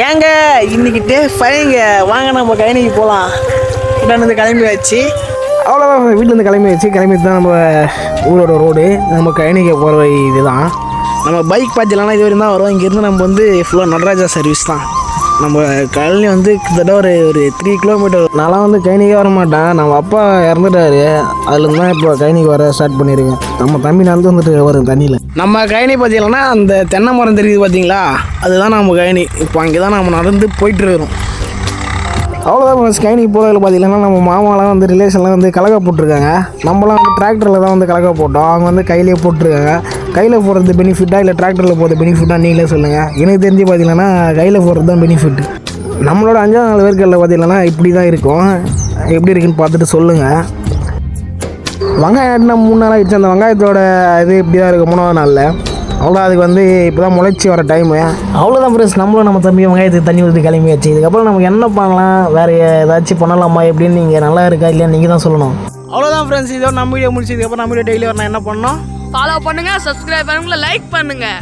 ஏங்க இன்னைக்கு டே ஃபைங்க, வாங்க நம்ம கழனிக்கு போகலாம். இருந்து கிளம்பி வச்சு அவ்வளோதான், வீட்டிலேருந்து கிளம்பி தான் நம்ம ஊரோட ரோடு. நம்ம கழனிக்கு போகிற வழி இதுதான். நம்ம பைக் பார்த்துலாம் இது வரையும் தான் வரும். இங்கேருந்து நம்ம வந்து ஃபுல்லாக நடராஜா சர்வீஸ் தான். நம்ம கழனி வந்து கிட்டத்தட்ட ஒரு 3 கிலோமீட்டர். நான்லாம் வந்து கழனிக்கே வர மாட்டேன். நம்ம அப்பா இறந்துட்டாரு, அதுலேருந்து தான் இப்போ கழனிக்கு வர ஸ்டார்ட் பண்ணியிருக்கேன். நம்ம தம்பி நடந்து வந்துட்டு வரும் தண்ணியில். நம்ம கழனி பார்த்தீங்கன்னா அந்த தென்னை மரம் தெரியுது பார்த்தீங்களா, அதுதான் நம்ம கழனி. இப்போ அங்கே தான் நம்ம நடந்து போயிட்டு இருக்கிறோம். அவ்வளோதான் கழனிக்கு போகிறதுல பார்த்தீங்கன்னா நம்ம மாமாலாம் வந்து ரிலேஷன்லாம் வந்து கலக்கா போட்டிருக்காங்க. நம்மளாம் வந்து டிராக்டரில் தான் வந்து கலக்கா போட்டோம். அவங்க வந்து கையிலே போட்டிருக்காங்க. கையில் போடுறது பெனிஃபிட்டாக இல்லை டிராக்டரில் போகிறது பெனிஃபிட்டாக நீங்களே சொல்லுங்கள். எனக்கு தெரிஞ்சு பார்த்தீங்கன்னா கையில் போடுறது தான் பெனிஃபிட். நம்மளோட 5ஆம் நாள் வேர்க்கடலை பார்த்தீங்கன்னா இப்படி தான் இருக்கும். எப்படி இருக்குன்னு பார்த்துட்டு சொல்லுங்கள். வெங்காயம் என்ன 3 நாள் ஆகிடுச்சு. அந்த வெங்காயத்தோட இது இப்படி தான் இருக்குது 3ஆவது நாளில். அவ்வளோ அதுக்கு வந்து இப்போ தான் முளைச்சி வர டைமு. அவ்வளோதான் ஃப்ரெண்ட்ஸ், நம்மளும் நம்ம தம்பி வெங்காயத்துக்கு தண்ணி ஊற்றி கிளம்பி வச்சு. இதுக்கப்புறம் நமக்கு என்ன பண்ணலாம், வேறு ஏதாச்சும் பண்ணலாமா எப்படின்னு நீங்கள் நல்லா இருக்கா இல்லையா நீங்கள் தான் சொல்லணும். அவ்வளோதான் ஃப்ரெண்ட்ஸ், இதோட நம்ம வீடியோ முடிச்சதுக்கப்புறம் நம்ம வீடியோ டெய்லி வரணும் என்ன பண்ணணும், ஃபாலோ பண்ணுங்கள், சப்ஸ்கிரைப் பண்ணுங்கள், லைக் பண்ணுங்கள்.